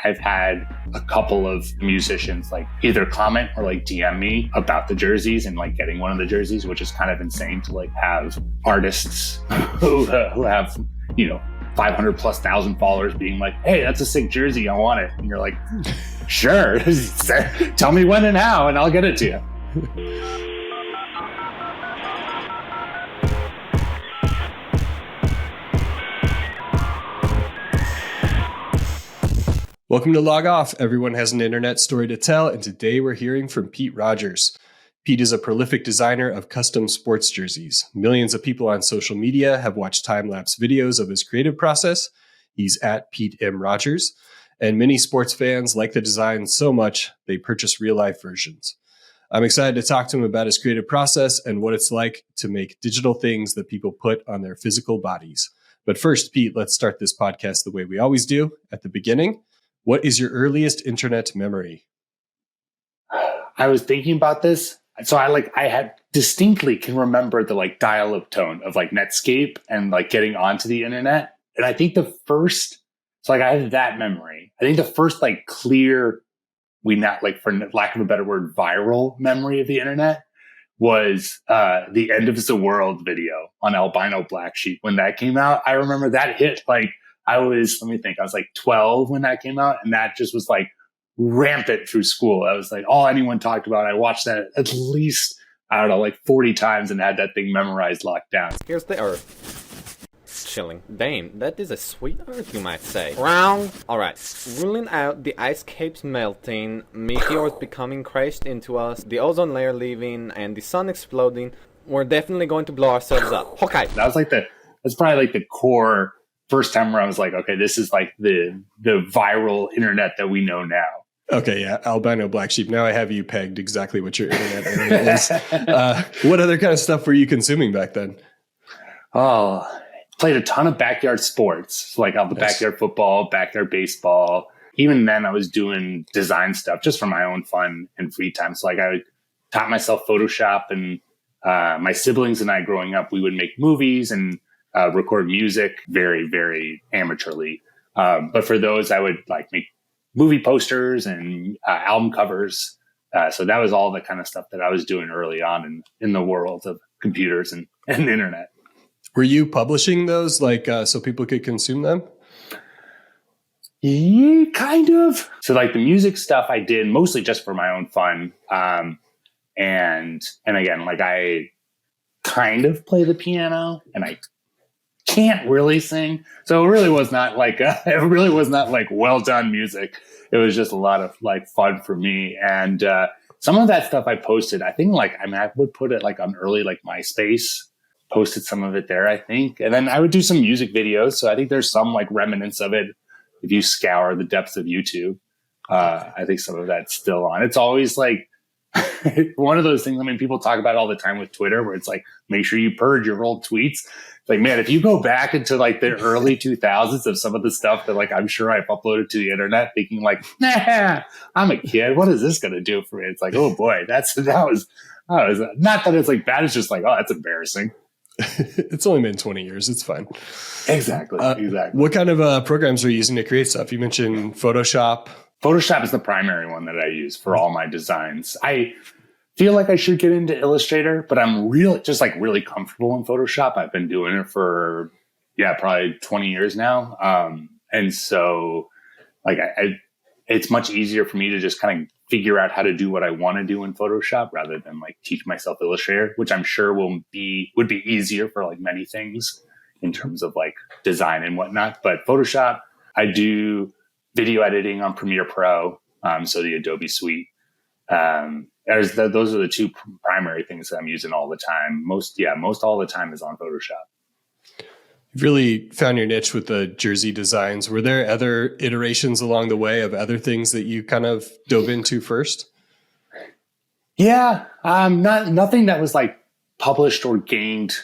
I've had a couple of musicians like either comment or like DM me about the jerseys and like getting one of the jerseys, which is kind of insane to like have artists who have, 500 plus thousand followers being like, hey, that's a sick jersey. I want it. And you're like, sure. Tell me when and how, and I'll get it to you. Welcome to Log Off. Everyone has an internet story to tell, and today we're hearing from Pete Rogers. Pete is a prolific designer of custom sports jerseys. Millions of people on social media have watched time-lapse videos of his creative process. He's at Pete M. Rogers, and many sports fans like the design so much they purchase real-life versions. I'm excited to talk to him about his creative process and what it's like to make digital things that people put on their physical bodies. But first, Pete, let's start this podcast the way we always do, at the beginning. What is your earliest internet memory? I was thinking about this. So I had distinctly can remember the like dial-up tone of like Netscape and like getting onto the internet. And I think I have that memory. I think the first like clear, for lack of a better word, viral memory of the internet was the End of the World video on Albino Black Sheep. When that came out, I remember that hit like, I was like 12 when that came out, and that just was like rampant through school. That was like all anyone talked about. I watched that at least, I don't know, like 40 times and had that thing memorized, locked down. Here's the Earth. Chilling. Damn, that is a sweet Earth, you might say. Wrong. Alright, ruling out the ice caps melting, meteors becoming crashed into us, the ozone layer leaving, and the sun exploding, we're definitely going to blow ourselves up. Okay. That's probably like the core first time where I was like, okay, this is like the viral internet that we know now. Okay, yeah, Albino Black Sheep. Now I have you pegged exactly what your internet is. What other kind of stuff were you consuming back then? Oh, played a ton of backyard sports, like out the backyard football, backyard baseball. Even then, I was doing design stuff just for my own fun and free time. So like I taught myself Photoshop, and my siblings and I growing up, we would make movies and record music very, very amateurly. But for those, I would like make movie posters and album covers. So that was all the kind of stuff that I was doing early on in the world of computers and internet. Were you publishing those so people could consume them? Yeah, kind of. So like the music stuff I did mostly just for my own fun. And again, like I kind of play the piano and I can't really sing. So it really was not like well done music. It was just a lot of like fun for me. And some of that stuff I posted, I think I would put it like on early like MySpace, posted some of it there, I think. And then I would do some music videos. So I think there's some like remnants of it if you scour the depths of YouTube. I think some of that's still on. It's always like one of those things. I mean, people talk about it all the time with Twitter, where it's like, make sure you purge your old tweets. Like, man, if you go back into like the early 2000s of some of the stuff that like I'm sure I've uploaded to the internet, thinking like, nah, I'm a kid. What is this going to do for me? It's like, oh boy, that was not that it's like bad. It's just like, oh, that's embarrassing. It's only been 20 years. It's fine. Exactly. What kind of programs are you using to create stuff? You mentioned Photoshop. Photoshop is the primary one that I use for all my designs. I feel like I should get into Illustrator, but I'm really comfortable in Photoshop. I've been doing it for, probably 20 years now. And so like it's much easier for me to just kind of figure out how to do what I want to do in Photoshop rather than like teach myself Illustrator, which I'm sure would be easier for like many things in terms of like design and whatnot. But Photoshop, I do video editing on Premiere Pro. So the Adobe suite. Those are the two primary things that I'm using all the time. Most all the time is on Photoshop. You've really found your niche with the jersey designs. Were there other iterations along the way of other things that you kind of dove into first? Yeah, nothing that was like published or gained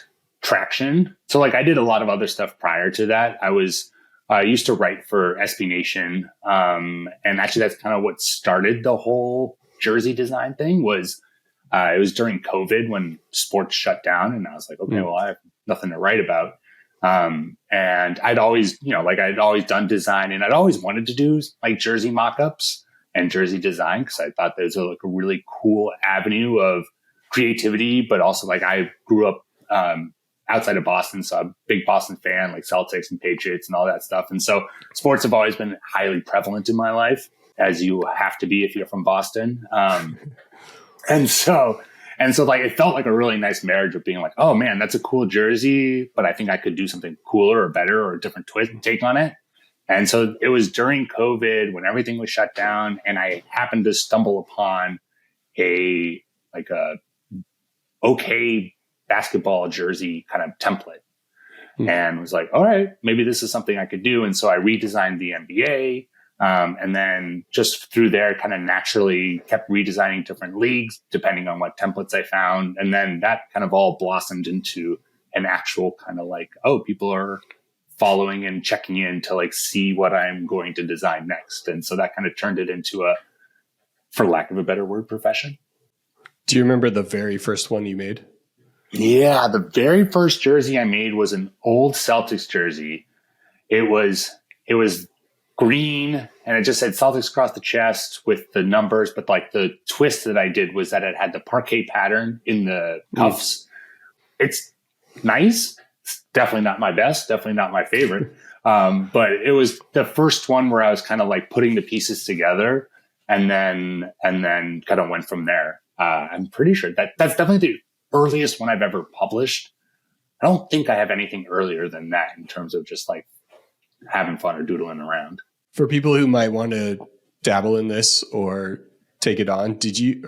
traction. So like I did a lot of other stuff prior to that. I used to write for SB Nation. And actually that's kind of what started the whole jersey design thing was, it was during COVID when sports shut down and I was like, okay, well, I have nothing to write about. And I'd always, I'd always done design, and I'd always wanted to do like jersey mock-ups and jersey design, because I thought those were like a really cool avenue of creativity. But also, like, I grew up outside of Boston, so I'm a big Boston fan, like Celtics and Patriots and all that stuff. And so sports have always been highly prevalent in my life, as you have to be if you're from Boston. And so like, it felt like a really nice marriage of being like, oh man, that's a cool jersey, but I think I could do something cooler or better or a different take on it. And so it was during COVID when everything was shut down, and I happened to stumble upon a okay basketball jersey kind of template, and was like, all right, maybe this is something I could do. And so I redesigned the NBA. And then just through there, kind of naturally kept redesigning different leagues depending on what templates I found. And then that kind of all blossomed into an actual kind of like, oh, people are following and checking in to like see what I'm going to design next. And so that kind of turned it into a, for lack of a better word, profession. Do you remember the very first one you made? Yeah, the very first jersey I made was an old Celtics jersey. It was green, and it just said Celtics across the chest with the numbers. But like the twist that I did was that it had the parquet pattern in the cuffs. It's nice. It's definitely not my best, definitely not my favorite. But it was the first one where I was kind of like putting the pieces together, and then kind of went from there. I'm pretty sure that's definitely the earliest one I've ever published. I don't think I have anything earlier than that in terms of just like having fun or doodling around. For people who might want to dabble in this or take it on,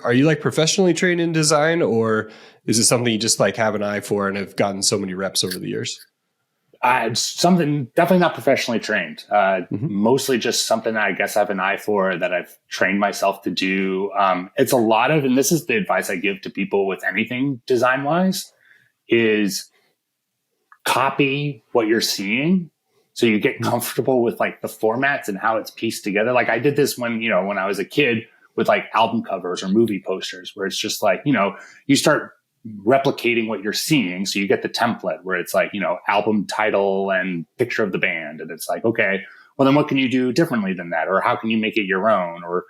are you like professionally trained in design, or is it something you just like have an eye for and have gotten so many reps over the years? Something definitely not professionally trained. Mostly just something I guess I have an eye for that I've trained myself to do. It's a lot of, and this is the advice I give to people with anything design wise, is copy what you're seeing. So you get comfortable with like the formats and how it's pieced together. Like I did this when I was a kid with like album covers or movie posters, where it's just like, you start replicating what you're seeing. So you get the template where it's like, album title and picture of the band. And it's like, okay, well then what can you do differently than that? Or how can you make it your own? Or,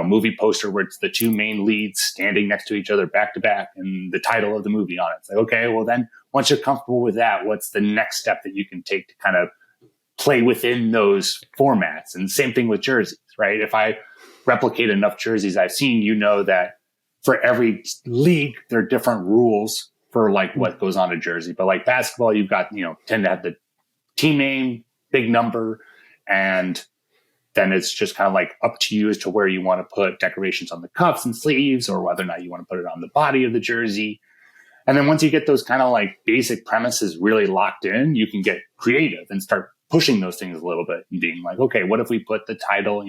movie poster where it's the two main leads standing next to each other back to back and the title of the movie on it. It's like, okay, well then once you're comfortable with that, what's the next step that you can take to kind of play within those formats? And same thing with jerseys, right? If I replicate enough jerseys I've seen, that for every league, there are different rules for like what goes on a jersey. But like basketball, you've got, tend to have the team name, big number, and then it's just kind of like up to you as to where you want to put decorations on the cuffs and sleeves, or whether or not you want to put it on the body of the jersey. And then once you get those kind of like basic premises really locked in, you can get creative and start pushing those things a little bit and being like, okay, what if we put the title,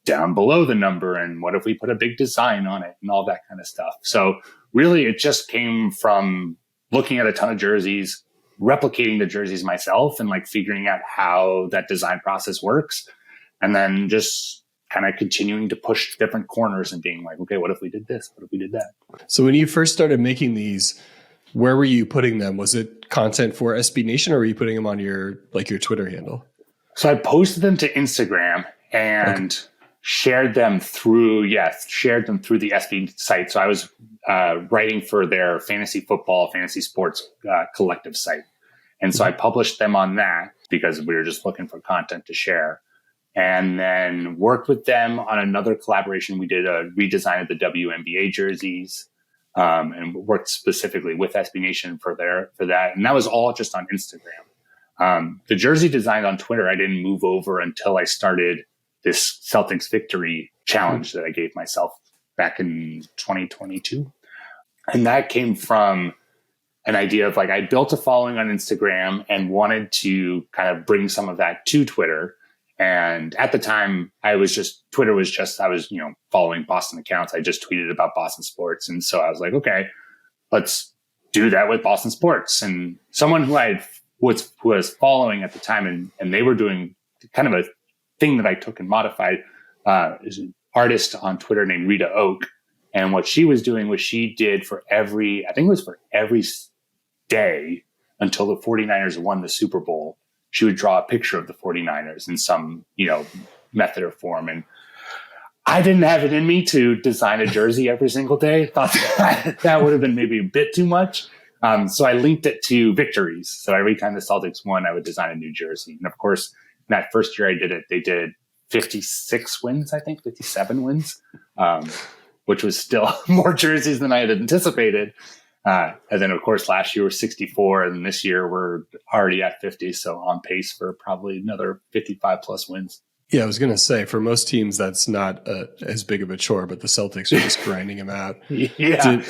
down below the number? And what if we put a big design on it and all that kind of stuff? So really it just came from looking at a ton of jerseys, replicating the jerseys myself, and like figuring out how that design process works. And then just kind of continuing to push different corners and being like, okay, what if we did this? What if we did that? So when you first started making these, where were you putting them? Was it content for SB Nation, or were you putting them on your Twitter handle? So I posted them to Instagram and shared them through the SB site. So I was writing for their fantasy football, fantasy sports collective site. And so I published them on that because we were just looking for content to share. And then worked with them on another collaboration. We did a redesign of the WNBA jerseys. And worked specifically with SB Nation for that. And that was all just on Instagram. The jersey design on Twitter, I didn't move over until I started this Celtics Victory challenge that I gave myself back in 2022. And that came from an idea of like, I built a following on Instagram and wanted to kind of bring some of that to Twitter. And at the time I was following Boston accounts. I just tweeted about Boston sports. And so I was like, okay, let's do that with Boston sports. And someone who I was following at the time, and they were doing kind of a thing that I took and modified, is an artist on Twitter named Rita Oak. And what she was doing was she did for every day, until the 49ers won the Super Bowl, she would draw a picture of the 49ers in some, method or form. And I didn't have it in me to design a jersey every single day. Thought that would have been maybe a bit too much. So I linked it to victories. So every time the Celtics won, I would design a new jersey. And of course, that first year I did it, they did 56 wins, I think, 57 wins, which was still more jerseys than I had anticipated. And then, of course, last year was 64, and this year we're already at 50, so on pace for probably another 55 plus wins. Yeah, I was going to say, for most teams, that's not as big of a chore, but the Celtics are just grinding them out. Yeah.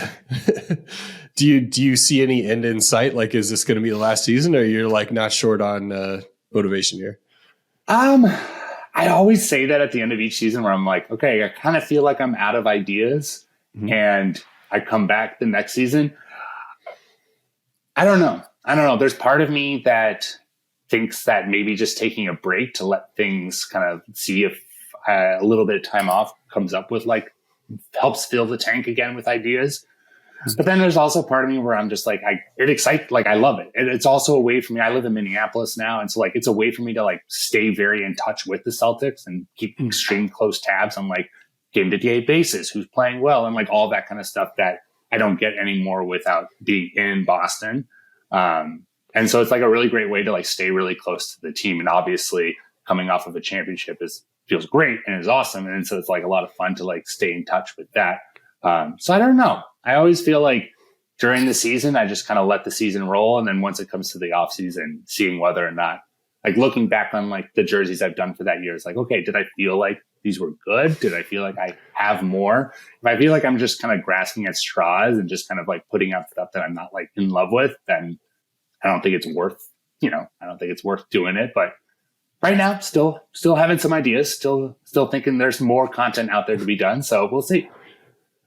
Do you see any end in sight? Like, is this going to be the last season, or you're like not short on motivation here? I always say that at the end of each season where I'm like, okay, I kind of feel like I'm out of ideas, and I come back the next season. I don't know. There's part of me that thinks that maybe just taking a break to let things kind of see if a little bit of time off comes up with helps fill the tank again with ideas. But then there's also part of me where I'm just like, it excites, I love it. It's also a way for me. I live in Minneapolis now. And so it's a way for me to stay very in touch with the Celtics and keep extreme close tabs on game to day basis, who's playing well, and all that kind of stuff that I don't get anymore without being in Boston. And so it's a really great way to stay really close to the team. And obviously coming off of a championship feels great and is awesome. And so it's a lot of fun to stay in touch with that. So I don't know. I always feel during the season, I just kind of let the season roll. And then once it comes to the off season, seeing whether or not, looking back on the jerseys I've done for that year, it's okay, did I feel like these were good? Did I feel like I have more? If I feel like I'm just kind of grasping at straws and just kind of putting out stuff that I'm not in love with, then I don't think it's worth, doing it. But right now, still having some ideas, still thinking there's more content out there to be done. So we'll see.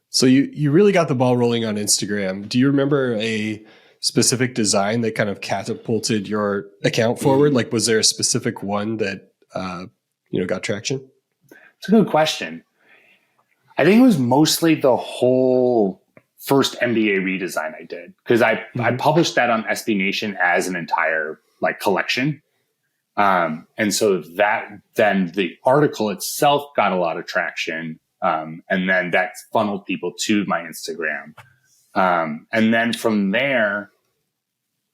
So you really got the ball rolling on Instagram. Do you remember a specific design that kind of catapulted your account forward? Was there a specific one that, got traction? It's a good question. I think it was mostly the whole first NBA redesign I did, because I published that on SB Nation as an entire collection. And so then the article itself got a lot of traction. And then that funneled people to my Instagram. And then from there,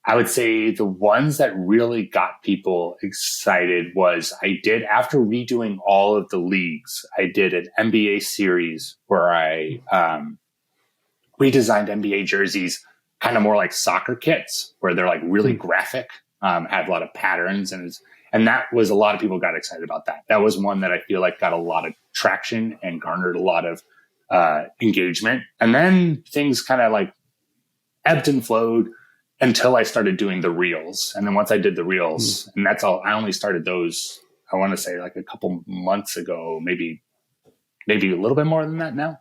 I would say the ones that really got people excited was after redoing all of the leagues, I did an NBA series where I redesigned NBA jerseys, kind of more like soccer kits, where they're really graphic, have a lot of patterns. And that was, a lot of people got excited about that. That was one that I feel got a lot of traction and garnered a lot of engagement. And then things kind of ebbed and flowed until I started doing the reels. And then once I did the reels, and that's all, I only started those, I want to say a couple months ago, maybe a little bit more than that now.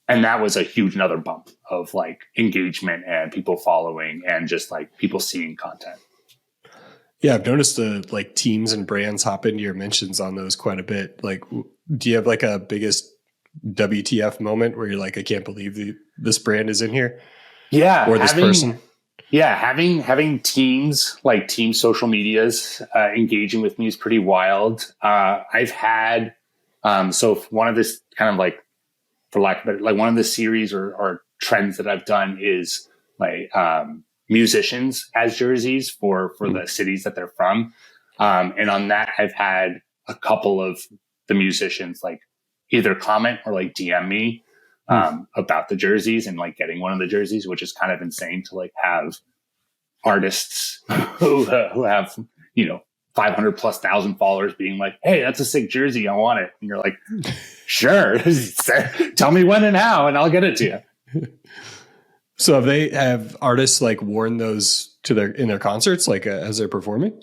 And that was a huge another bump of engagement and people following and just people seeing content. Yeah, I've noticed the teams and brands hop into your mentions on those quite a bit. Do you have a biggest WTF moment where you're I can't believe this brand is in here? Yeah. Or this person? Yeah, having teams, team social medias engaging with me is pretty wild. I've had, so one of this kind of for lack of better, one of the series or trends that I've done is musicians as jerseys for the cities that they're from. And on that, I've had a couple of the musicians either comment or DM me about the jerseys and getting one of the jerseys, which is kind of insane to have artists who have 500 plus thousand followers being hey, that's a sick jersey, I want it. And you're sure, tell me when and how and I'll get it to you. So have artists worn those in their concerts as they're performing?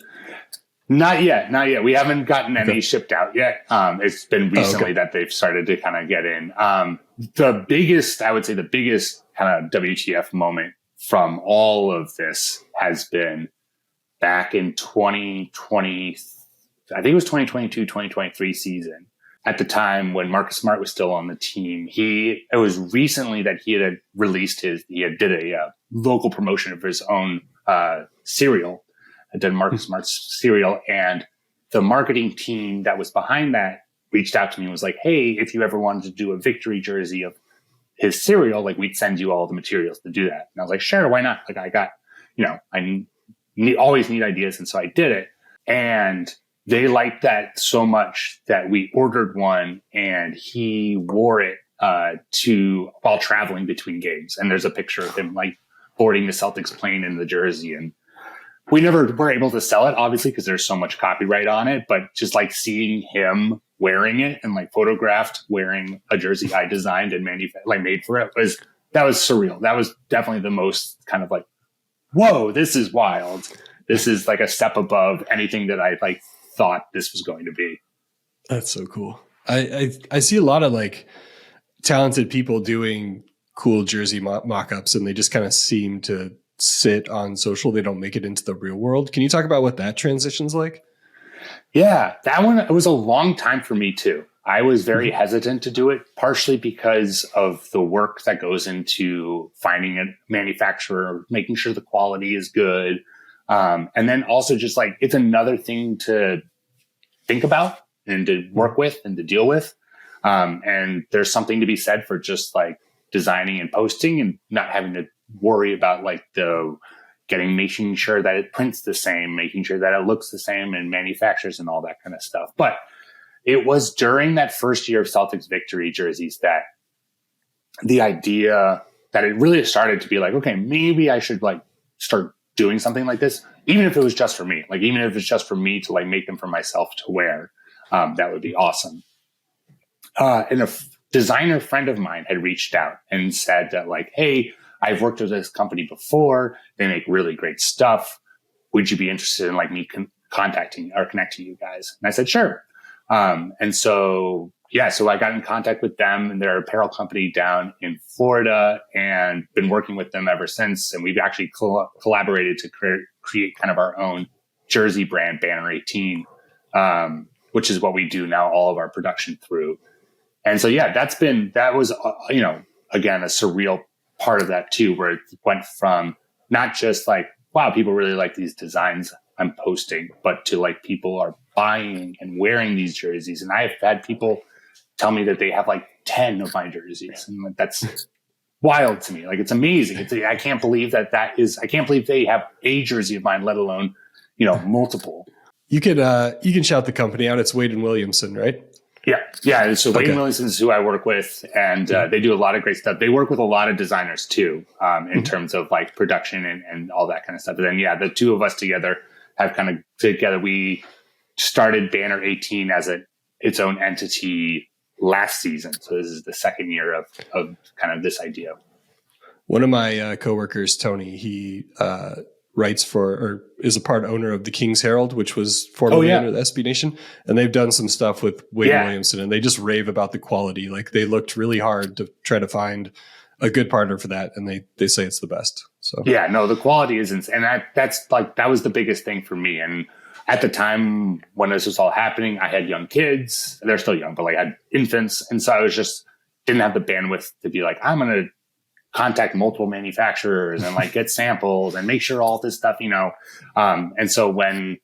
Not yet. We haven't gotten any shipped out yet. It's been recently that they've started to kind of get in. I would say the biggest kind of WTF moment from all of this has been back in 2020, I think it was 2022, 2023 season. At the time when Marcus Smart was still on the team, it was recently that he had released did a local promotion of his own Surreal. I did Marcus Smart's Surreal, and the marketing team that was behind that reached out to me and was like, hey, if you ever wanted to do a victory jersey of his Surreal, like we'd send you all the materials to do that. And I was like, sure, why not? Like I got, I always need ideas. And so I did it. And they liked that so much that we ordered one, and he wore it while traveling between games. And there's a picture of him like boarding the Celtics plane in the jersey. And we never were able to sell it, obviously, because there's so much copyright on it. But just like seeing him wearing it and like photographed wearing a jersey I designed and made for it that was surreal. That was definitely the most kind of like, whoa, this is wild. This is like a step above anything that I like thought this was going to be. That's so cool. I see a lot of like talented people doing cool jersey mock-ups, and they just kind of seem to sit on social. They don't make it into the real world. Can you talk about what that transition's like? Yeah, that one, it was a long time for me too. I was very hesitant to do it, partially because of the work that goes into finding a manufacturer, making sure the quality is good. And then also just like, it's another thing to think about and to work with and to deal with. And there's something to be said for just like designing and posting and not having to worry about like making sure that it prints the same, making sure that it looks the same and manufactures and all that kind of stuff. But it was during that first year of Celtics victory jerseys that the idea that it really started to be like, okay, maybe I should like start doing something like this, even if it was just for me, like even if it's just for me to like make them for myself to wear, that would be awesome. And a designer friend of mine had reached out and said that like, hey, I've worked with this company before. They make really great stuff. Would you be interested in like me contacting or connecting you guys? And I said, sure. And so I got in contact with them, and they're an apparel company down in Florida, and been working with them ever since. And we've actually collaborated to create kind of our own jersey brand, Banner 18, which is what we do now, all of our production through. And so, that was, again, a surreal part of that too, where it went from not just like, wow, people really like these designs I'm posting, but to like people are buying and wearing these jerseys. And I've had people tell me that they have like 10 of my jerseys, and like, that's wild to me. Like, it's amazing. I can't believe I can't believe they have a jersey of mine, let alone, multiple. You can shout the company out. It's Wade and Williamson, right? Yeah. So Wade and Williamson is who I work with, and they do a lot of great stuff. They work with a lot of designers too, in terms of like production and all that kind of stuff. But then, the two of us together have we started Banner 18 as its own entity last season. So this is the second year of kind of this idea. One of my coworkers, Tony, he writes for, or is a part owner of the King's Herald, which was formerly under the SB Nation. And they've done some stuff with Wade Williamson, and they just rave about the quality. Like, they looked really hard to try to find a good partner for that. And they say it's the best. So the quality isn't. And that was the biggest thing for me. And at the time when this was all happening, I had young kids. They're still young, but like I had infants. And so I was just didn't have the bandwidth to be like, I'm going to contact multiple manufacturers and like get samples and make sure all this stuff, and so when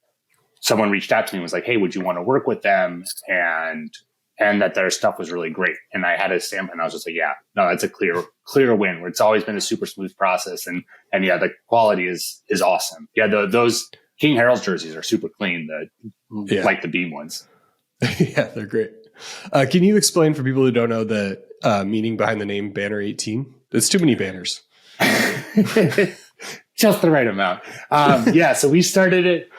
someone reached out to me and was like, hey, would you want to work with them? And that their stuff was really great. And I had a sample, and I was just like, that's a clear win, where it's always been a super smooth process. And the quality is awesome. Those King Herald's jerseys are super clean. Like the Beam ones. Yeah, they're great. Can you explain for people who don't know the meaning behind the name Banner 18? It's too many banners. Just the right amount. So we started it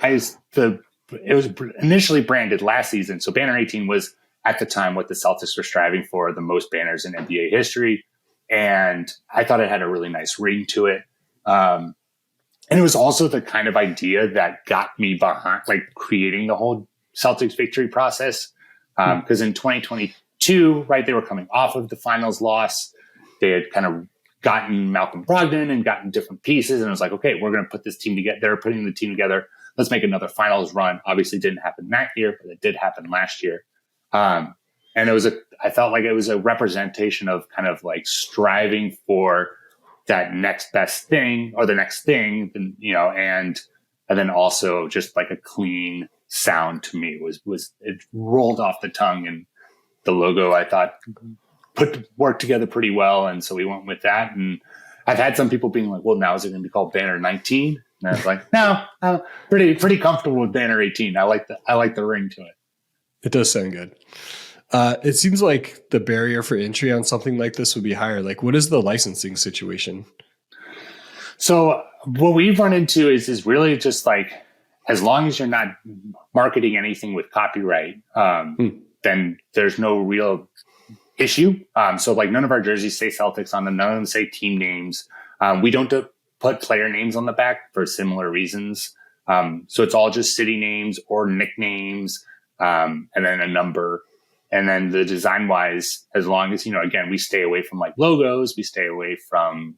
it was initially branded last season. So Banner 18 was at the time what the Celtics were striving for, the most banners in NBA history. And I thought it had a really nice ring to it. And it was also the kind of idea that got me behind like creating the whole Celtics victory process. Because in 2022, right, they were coming off of the finals loss. They had kind of gotten Malcolm Brogdon and gotten different pieces. And it was like, okay, we're going to put this team together. They're putting the team together. Let's make another finals run. Obviously didn't happen that year, but it did happen last year. And I felt like it was a representation of kind of like striving for that next best thing or the next thing, and then also just like a clean sound to me was it rolled off the tongue, and the logo I thought worked together pretty well. And so we went with that. And I've had some people being like, well, now is it going to be called Banner 19? And I was like, no, I'm pretty comfortable with Banner 18. I like the ring to it. It does sound good. It seems like the barrier for entry on something like this would be higher. Like, what is the licensing situation? So what we've run into is really just like, as long as you're not marketing anything with copyright, then there's no real issue. So like none of our jerseys say Celtics on them. None of them say team names. We don't put player names on the back for similar reasons. So it's all just city names or nicknames, and then a number. And then the design wise, as long as, again, we stay away from like logos, we stay away from,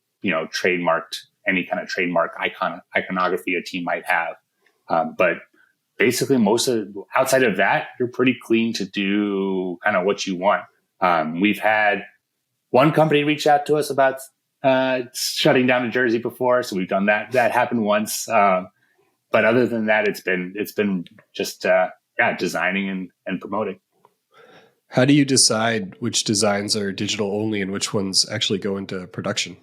any kind of trademark iconography a team might have. But basically outside of that, you're pretty clean to do kind of what you want. We've had one company reach out to us about shutting down a jersey before, so we've done that. That happened once. But other than that, it's been just designing and promoting. How do you decide which designs are digital only and which ones actually go into production?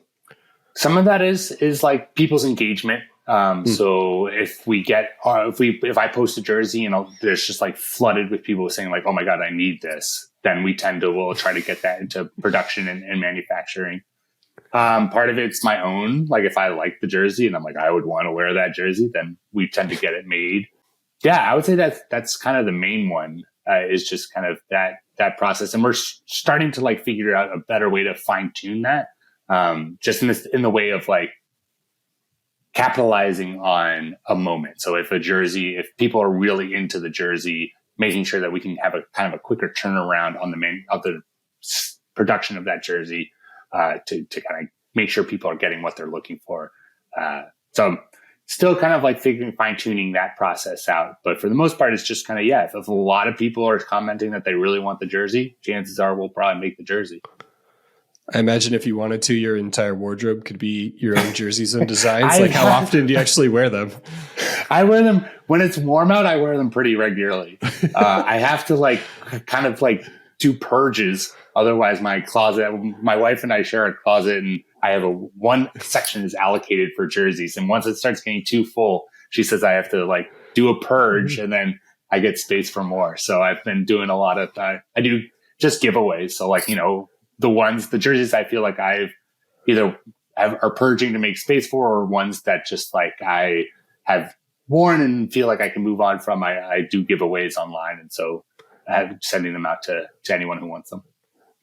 Some of that is like people's engagement. So if I post a jersey and there's just like flooded with people saying like, oh my God, I need this, then we'll try to get that into production and manufacturing. Part of it's my own, like if I like the jersey and I'm like, I would want to wear that jersey, then we tend to get it made. Yeah, I would say that's kind of the main one, is just kind of that process. And we're starting to like figure out a better way to fine tune that. Just in the way of like capitalizing on a moment. So if if people are really into the jersey, making sure that we can have a kind of a quicker turnaround on the production of that jersey, to kind of make sure people are getting what they're looking for. So still kind of like fine tuning that process out. But for the most part, it's just kind of, if a lot of people are commenting that they really want the jersey, chances are we'll probably make the jersey. I imagine if you wanted to, your entire wardrobe could be your own jerseys and designs. Like, how often do you actually wear them? I wear them when it's warm out. I wear them pretty regularly. I have to kind of do purges. Otherwise, my closet, my wife and I share a closet, and I have one section is allocated for jerseys. And once it starts getting too full, she says I have to do a purge, and then I get space for more. So I've been doing a lot of, I do just giveaways. So the jerseys I feel like I've are purging to make space for, or ones that just I have worn and feel like I can move on from. I do giveaways online. And so I'm sending them out to anyone who wants them.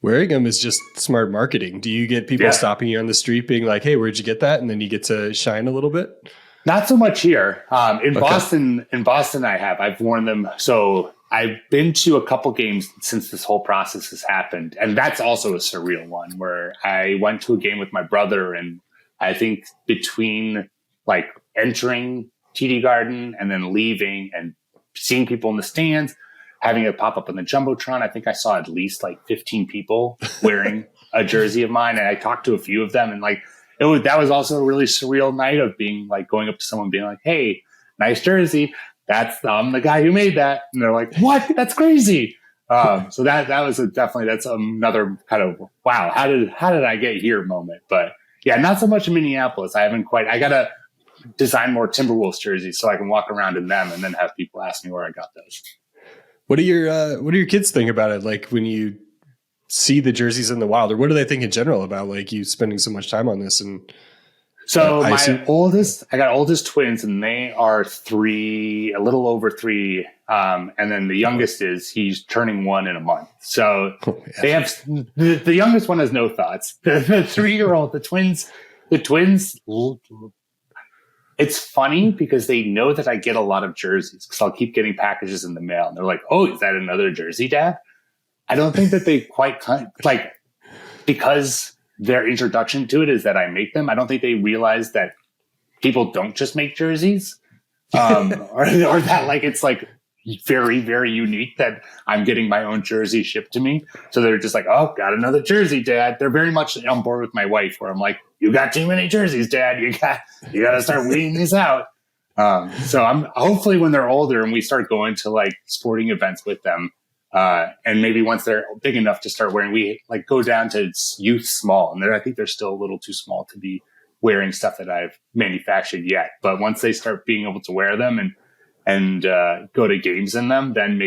Wearing them is just smart marketing. Do you get people stopping you on the street being like, hey, where'd you get that? And then you get to shine a little bit? Not so much here. In Boston, I've worn them. So I've been to a couple games since this whole process has happened. And that's also a surreal one where I went to a game with my brother. And I think between entering TD Garden and then leaving and seeing people in the stands, having it pop up on the Jumbotron, I think I saw at least 15 people wearing a jersey of mine. And I talked to a few of them, and that was also a really surreal night of being going up to someone being like, hey, nice jersey. I'm the guy who made that. And they're like, what? That's crazy. So that's another kind of, wow, how did I get here moment? But yeah, not so much in Minneapolis. I got to design more Timberwolves jerseys so I can walk around in them and then have people ask me where I got those. What do your kids think about it? Like when you see the jerseys in the wild, or what do they think in general about you spending so much time on this? And so I got oldest twins, and they are 3, a little over 3. And then the youngest he's turning 1 in a month. So they have, the youngest one has no thoughts. The 3-year-old, the twins, it's funny because they know that I get a lot of jerseys because I'll keep getting packages in the mail. And they're like, oh, is that another jersey, Dad? I don't think that they quite because their introduction to it is that I make them. I don't think they realize that people don't just make jerseys, or that it's very, very unique that I'm getting my own jersey shipped to me. So they're just like, oh, got another jersey, Dad. They're very much on board with my wife, where I'm like, you got too many jerseys, Dad. You got to start weeding these out. So I'm hopefully when they're older and we start going to like sporting events with them, and maybe once they're big enough to start wearing, we like go down to youth small, and I think they're still a little too small to be wearing stuff that I've manufactured yet. But once they start being able to wear them and go to games in them, then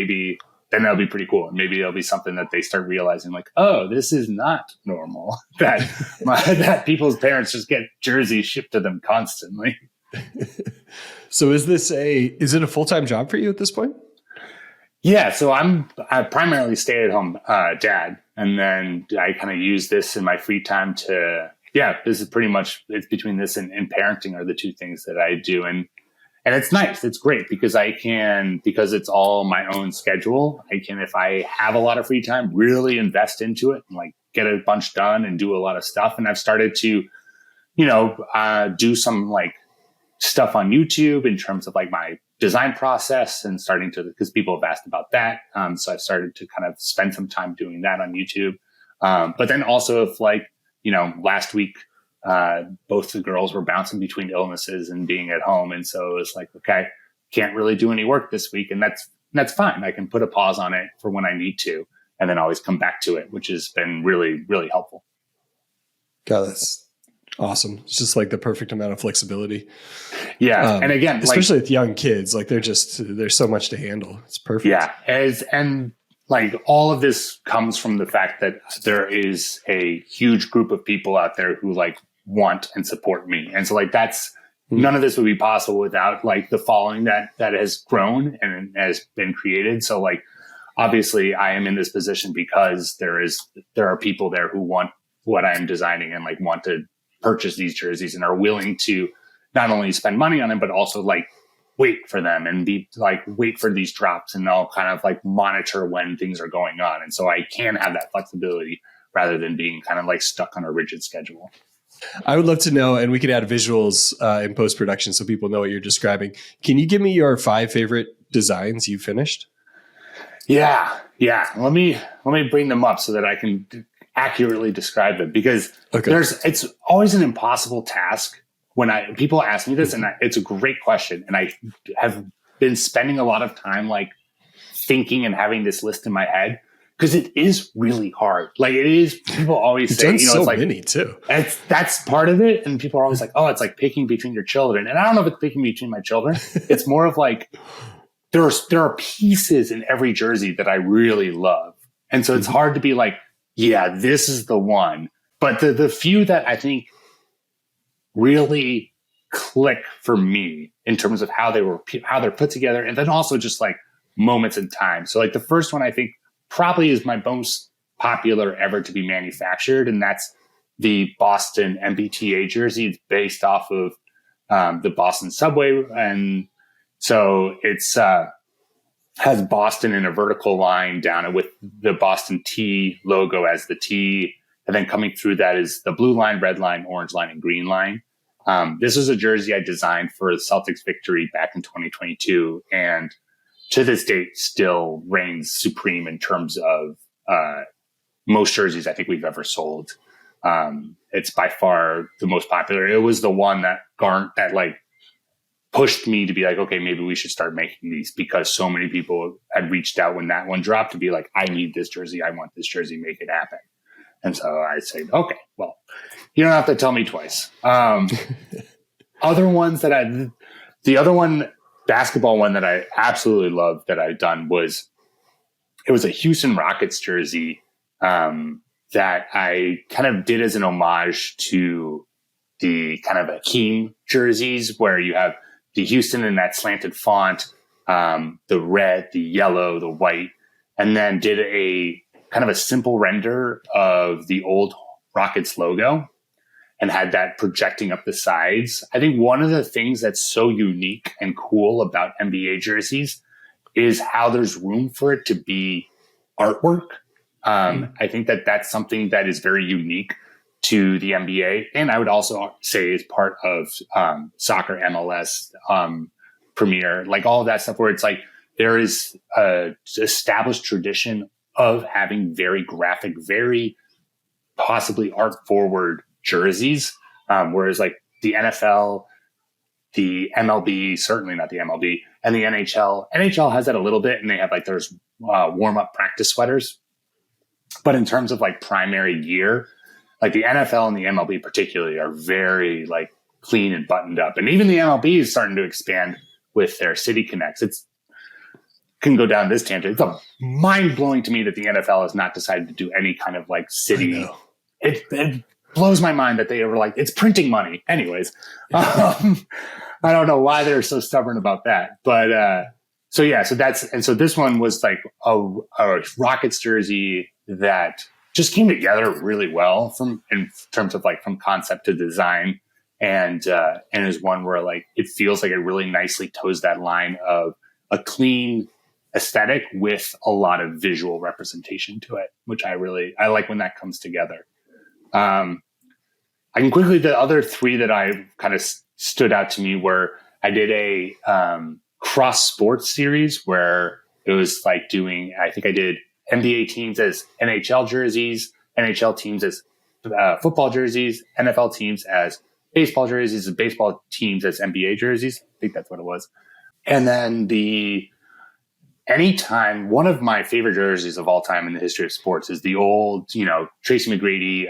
that'll be pretty cool. And maybe it'll be something that they start realizing, like, oh, this is not normal that people's parents just get jerseys shipped to them constantly. So is it a full-time job for you at this point? Yeah. So I primarily stay at home dad. And then I kind of use this in my free time this is pretty much, it's between this and parenting are the two things that I do. And it's nice. It's great because because it's all my own schedule, I can, if I have a lot of free time, really invest into it and like get a bunch done and do a lot of stuff. And I've started to, do some like stuff on YouTube in terms of like my design process and because people have asked about that. So I've started to kind of spend some time doing that on YouTube. But then also if like, last week, both the girls were bouncing between illnesses and being at home. And so it's like, okay, can't really do any work this week. And that's fine. I can put a pause on it for when I need to, and then always come back to it, which has been really, really helpful. God, that's awesome. It's just like the perfect amount of flexibility. Yeah. And again, especially with young kids, like there's so much to handle. It's perfect. Yeah. And like all of this comes from the fact that there is a huge group of people out there who like want and support me. And so like none of this would be possible without like the following that has grown and has been created. So like, obviously I am in this position because there are people there who want what I am designing and like want to purchase these jerseys and are willing to not only spend money on them, but also like wait for them and wait for these drops, and I'll kind of like monitor when things are going on. And so I can have that flexibility rather than being kind of like stuck on a rigid schedule. I would love to know, and we could add visuals in post-production so people know what you're describing. Can you give me your 5 favorite designs you finished? Yeah. Let me bring them up so that I can accurately describe them, because it's always an impossible task when people ask me this, and it's a great question. And I have been spending a lot of time like thinking and having this list in my head, because it is really hard. Like it is, people always say, it's like many too. That's part of it. And people are always like, oh, it's like picking between your children. And I don't know if it's picking between my children. It's more of like, there are pieces in every jersey that I really love. And so it's hard to be like, yeah, this is the one. But the few that I think really click for me in terms of how they're put together, and then also just like moments in time. So like the first one I think probably is my most popular ever to be manufactured, and that's the Boston MBTA jersey. It's based off of the Boston subway, and so it's has Boston in a vertical line down it with the Boston T logo as the T. And then coming through that is the blue line, red line, orange line, and green line. This was a jersey I designed for the Celtics victory back in 2022. And to this date still reigns supreme in terms of most jerseys I think we've ever sold. It's by far the most popular. It was the one that pushed me to be like, okay, maybe we should start making these, because so many people had reached out when that one dropped to be like, I need this jersey. I want this jersey. Make it happen. And so I said, okay, well, you don't have to tell me twice. The other basketball one that I absolutely loved that I'd done was a Houston Rockets jersey that I kind of did as an homage to the kind of Hakeem jerseys, where you have the Houston in that slanted font, the red, the yellow, the white, and then did a kind of a simple render of the old Rockets logo and had that projecting up the sides. I think one of the things that's so unique and cool about NBA jerseys is how there's room for it to be artwork. I think that's something that is very unique to the NBA. And I would also say is part of soccer, MLS, Premier, like all of that stuff, where it's like there is a established tradition of having very graphic, very possibly art forward jerseys. Whereas like the NFL, the MLB, certainly not the MLB, and the NHL has that a little bit, and they have like there's warm up practice sweaters. But in terms of like primary gear, like the NFL and the MLB particularly are very like clean and buttoned up. And even the MLB is starting to expand with their City Connects. It's can go down this tangent. It's mind blowing to me that the NFL has not decided to do any kind of like city. It blows my mind that they were like, it's printing money. Anyways, I don't know why they're so stubborn about that. But so this one was like a Rockets jersey that just came together really well in terms of like from concept to design. And is one where like it feels like it really nicely toes that line of a clean aesthetic with a lot of visual representation to it, which I like when that comes together. I can quickly, the other three that I kind of stood out to me were I did a cross sports series where it was like I think I did NBA teams as NHL jerseys, NHL teams as football jerseys, NFL teams as baseball jerseys, and baseball teams as NBA jerseys. I think that's what it was. And then anytime, one of my favorite jerseys of all time in the history of sports is the old, Tracy McGrady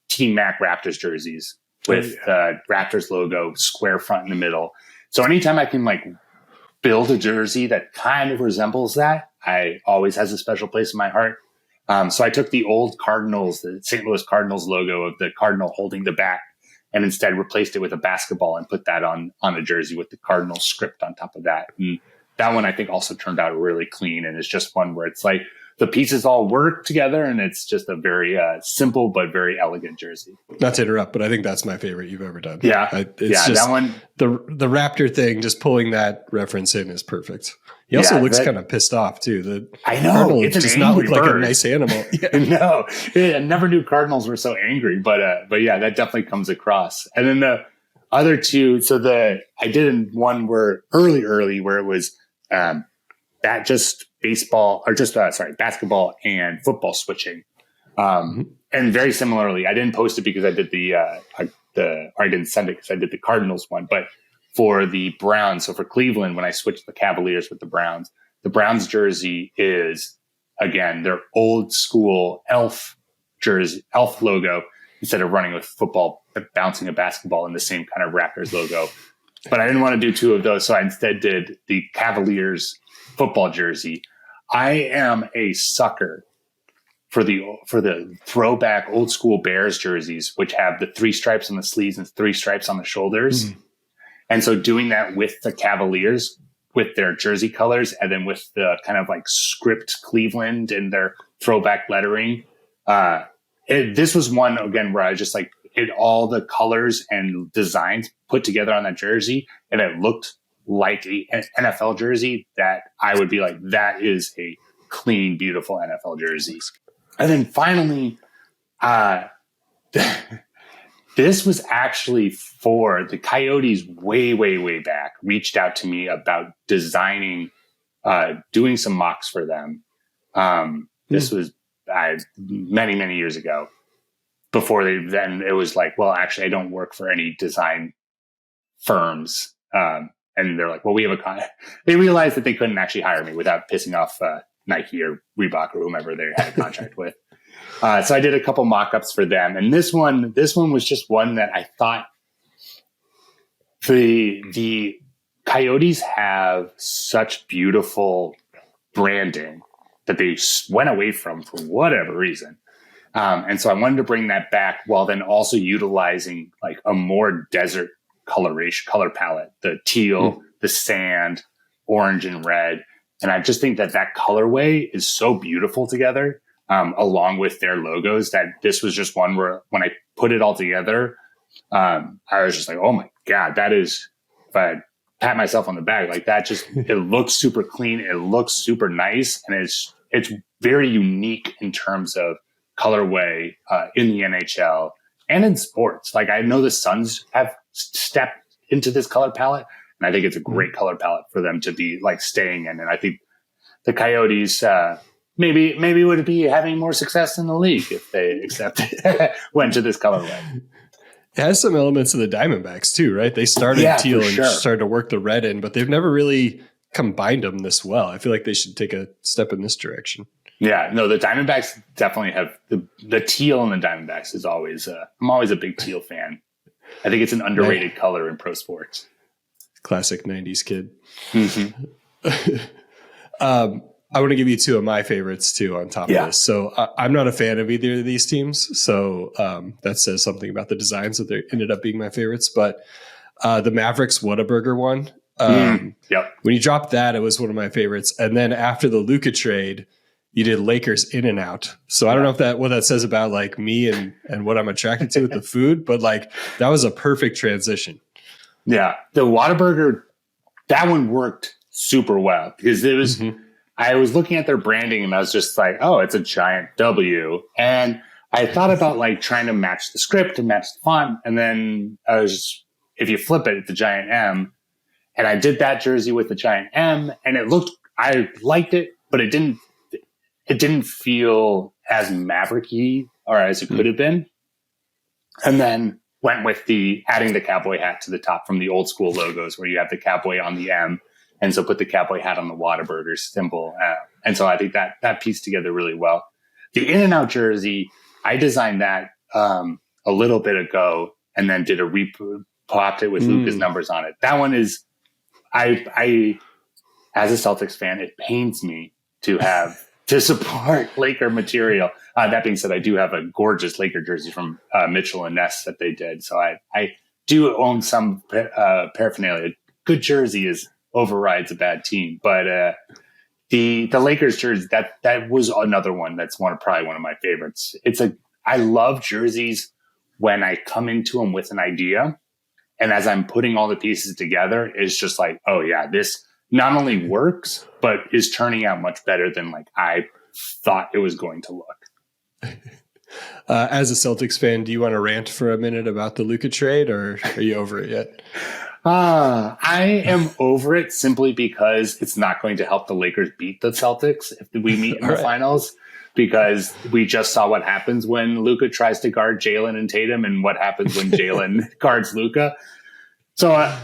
Team Mac Raptors jerseys with the Raptors logo, square front in the middle. So anytime I can like build a jersey that kind of resembles that, I always has a special place in my heart. So I took the old Cardinals, the St. Louis Cardinals logo of the Cardinal holding the bat, and instead replaced it with a basketball and put that on a jersey with the Cardinal script on top of that. And that one I think also turned out really clean, and it's just one where it's like the pieces all work together, and it's just a very simple but very elegant jersey. Not to interrupt, but I think that's my favorite you've ever done. Yeah, it's just that one. The Raptor thing, just pulling that reference in is perfect. He also looks kind of pissed off too. I know Cardinal it's does an not look angry like bird. a nice animal. No, I never knew Cardinals were so angry, but yeah, that definitely comes across. And then the other two, I did one where early where it was that just basketball and football switching. And very similarly, I didn't post it because I did I didn't send it because I did the Cardinals one, but for the Browns. So for Cleveland, when I switched the Cavaliers with the Browns jersey is again, their old school elf jersey, elf logo, instead of running with football, bouncing a basketball in the same kind of Raptors logo. But I didn't want to do two of those. So I instead did the Cavaliers football jersey. I am a sucker for the throwback old school Bears jerseys, which have the 3 stripes on the sleeves and 3 stripes on the shoulders. And so doing that with the Cavaliers, with their jersey colors, and then with the kind of like script Cleveland and their throwback lettering. This was one, again, where I just like all the colors and designs put together on that jersey, and it looked like an NFL jersey that I would be like, that is a clean, beautiful NFL jersey. And then finally, this was actually for the Coyotes way, way, way back, reached out to me about designing, doing some mocks for them. This was many, many years ago. Before then it was like, well, actually, I don't work for any design firms. And they're like, well, we have they realized that they couldn't actually hire me without pissing off Nike or Reebok or whomever they had a contract with. So I did a couple mock-ups for them. And this one was just one that I thought the Coyotes have such beautiful branding that they went away from for whatever reason. And so I wanted to bring that back while then also utilizing like a more desert color palette, the teal, the sand, orange and red. And I just think that colorway is so beautiful together, along with their logos, that this was just one where when I put it all together, I was just like, oh my God, that is, if I pat myself on the back, like that just, it looks super clean. It looks super nice. And it's very unique in terms of colorway in the NHL and in sports. Like I know the Suns have stepped into this color palette, And I think it's a great color palette for them to be like staying in. And I think the Coyotes, maybe would be having more success in the league if they went to this colorway. It has some elements of the Diamondbacks too, right? They started teal and started to work the red in, but they've never really combined them this well. I feel like they should take a step in this direction. Yeah, no, the Diamondbacks definitely have the teal in the Diamondbacks is always, I'm always a big teal fan. I think it's an underrated color in pro sports. Classic 90s kid. Mm-hmm. I want to give you two of my favorites too on top of this. So I'm not a fan of either of these teams. So that says something about the designs that they ended up being my favorites. But the Mavericks Whataburger one, when you dropped that, it was one of my favorites. And then after the Luka trade, you did Lakers In and Out. So I don't know what that says about like me and what I'm attracted to with the food, but like that was a perfect transition. Yeah. The Whataburger, that one worked super well because it was, I was looking at their branding and I was just like, oh, it's a giant W. And I thought about like trying to match the script and match the font. And then if you flip it, it's a giant M. And I did that jersey with the giant M and I liked it, but it didn't feel as Maverick-y or as it could have been. And then went with adding the cowboy hat to the top from the old school logos where you have the cowboy on the M. And so put the cowboy hat on the Whataburger symbol. And so I think that pieced together really well. The In-N-Out jersey, I designed that a little bit ago and then did popped it with Luka's numbers on it. That one is, I as a Celtics fan, it pains me to support Laker material. That being said, I do have a gorgeous Laker jersey from Mitchell and Ness that they did. So I do own some paraphernalia. Good jersey overrides a bad team, but the Lakers jersey that was another one that's probably one of my favorites. I love jerseys when I come into them with an idea, and as I'm putting all the pieces together, it's just like, oh yeah, this not only works but is turning out much better than like I thought it was going to look. As a Celtics fan, do you want to rant for a minute about the Luka trade, or are you over it yet? I am over it simply because it's not going to help the Lakers beat the Celtics if we meet in the finals, because we just saw what happens when Luka tries to guard Jalen and Tatum and what happens when Jalen guards Luka. So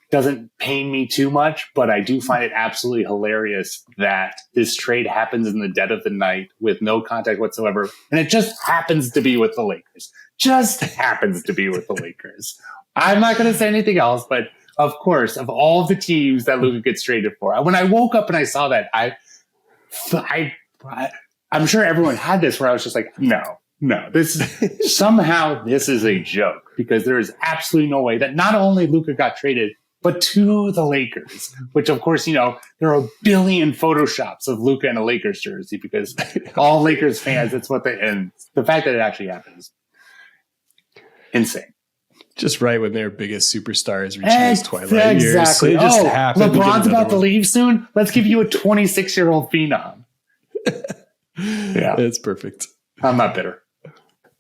doesn't pain me too much, but I do find it absolutely hilarious that this trade happens in the dead of the night with no contact whatsoever. And it just happens to be with the Lakers. I'm not going to say anything else, but of course, of all the teams that Luka gets traded for, when I woke up and I saw that, I'm sure everyone had this where I was just like, no, somehow this is a joke, because there is absolutely no way that not only Luka got traded, but to the Lakers, which of course, there are a billion Photoshops of Luka in a Lakers jersey because all Lakers fans, and the fact that it actually happens, insane. Just right when their biggest superstar is reaching his twilight years. Exactly. LeBron's about to leave soon. Let's give you a 26-year-old phenom. Yeah. That's perfect. I'm not bitter.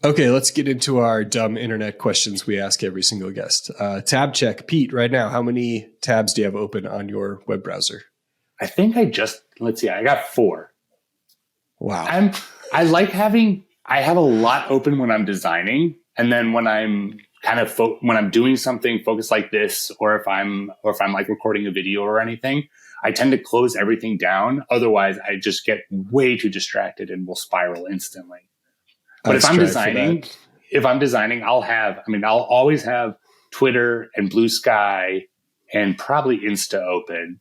Okay, let's get into our dumb internet questions we ask every single guest. Tab check. Pete, right now, how many tabs do you have open on your web browser? I think I got 4. Wow. I have a lot open when I'm designing. And then when I'm when I'm doing something focused like this, or if I'm like recording a video or anything, I tend to close everything down. Otherwise, I just get way too distracted and will spiral instantly. But if I'm designing, I'll always have Twitter and Blue Sky and probably Insta open.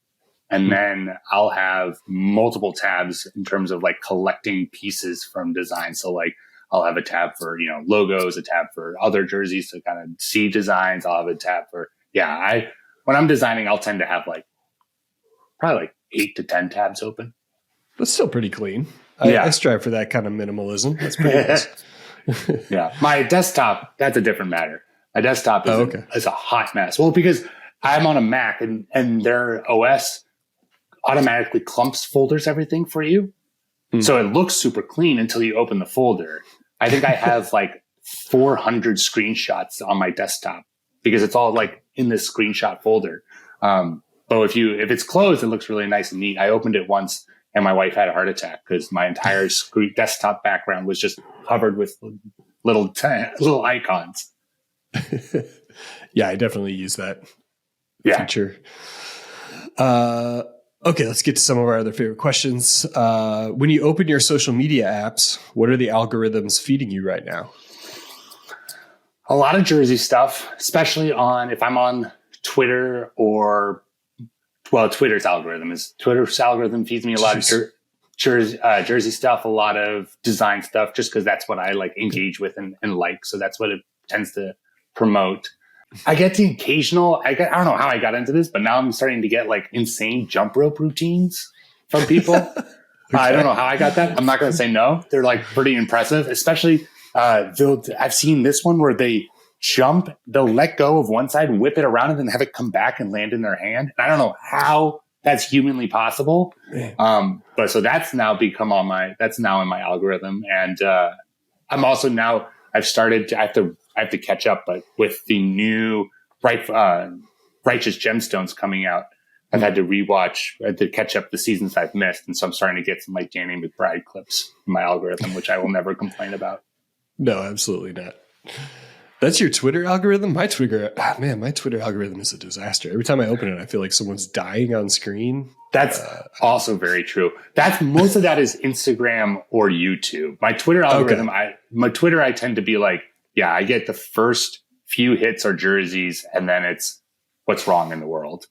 And then I'll have multiple tabs in terms of like collecting pieces from design. So like I'll have a tab for, logos, a tab for other jerseys to kind of see designs. I'll have a tab for, when I'm designing, I'll tend to have probably 8 to 10 tabs open. That's still pretty clean. I strive for that kind of minimalism. That's pretty nice. Yeah. My desktop, that's a different matter. My desktop is a hot mess. Well, because I'm on a Mac and their OS automatically clumps folders everything for you. So it looks super clean until you open the folder. I think I have 400 screenshots on my desktop because it's all in this screenshot folder. But if it's closed, it looks really nice and neat. I opened it once and my wife had a heart attack because my entire desktop background was just covered with little icons. Yeah, I definitely use that feature. Okay, let's get to some of our other favorite questions. When you open your social media apps, what are the algorithms feeding you right now? A lot of jersey stuff, especially if I'm on Twitter Twitter's algorithm feeds me a lot of jersey stuff, a lot of design stuff, just because that's what I like engage with and like. So that's what it tends to promote. I get the occasional, I don't know how I got into this, but now I'm starting to get like insane jump rope routines from people. Okay. I don't know how I got that. I'm not going to say no. They're like pretty impressive, especially I've seen this one where they'll let go of one side, whip it around, and then have it come back and land in their hand. And I don't know how that's humanly possible. But so that's now that's now in my algorithm. And I'm also now I have to catch up, but with the new Righteous Gemstones coming out, I've had to catch up the seasons I've missed. And so I'm starting to get some like Danny McBride clips in my algorithm, which I will never complain about. No, absolutely not. That's your Twitter algorithm? My Twitter algorithm is a disaster. Every time I open it, I feel like someone's dying on screen. That's also very true. Most of that is Instagram or YouTube. My Twitter algorithm, I tend to be like, I get the first few hits or jerseys, and then it's what's wrong in the world.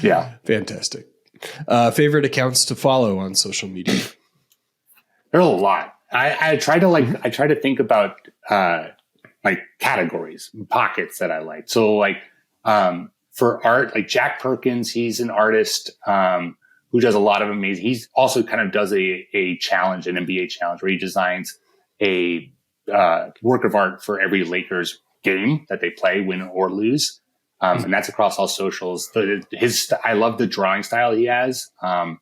Yeah. Fantastic. Favorite accounts to follow on social media? There's a lot. I try to think about like categories, pockets that I like. So like for art, like Jack Perkins, he's an artist who does a lot of amazing. He's also kind of does a challenge, an NBA challenge, where he designs a work of art for every Lakers game that they play, win or lose. And that's across all socials. I love the drawing style he has. On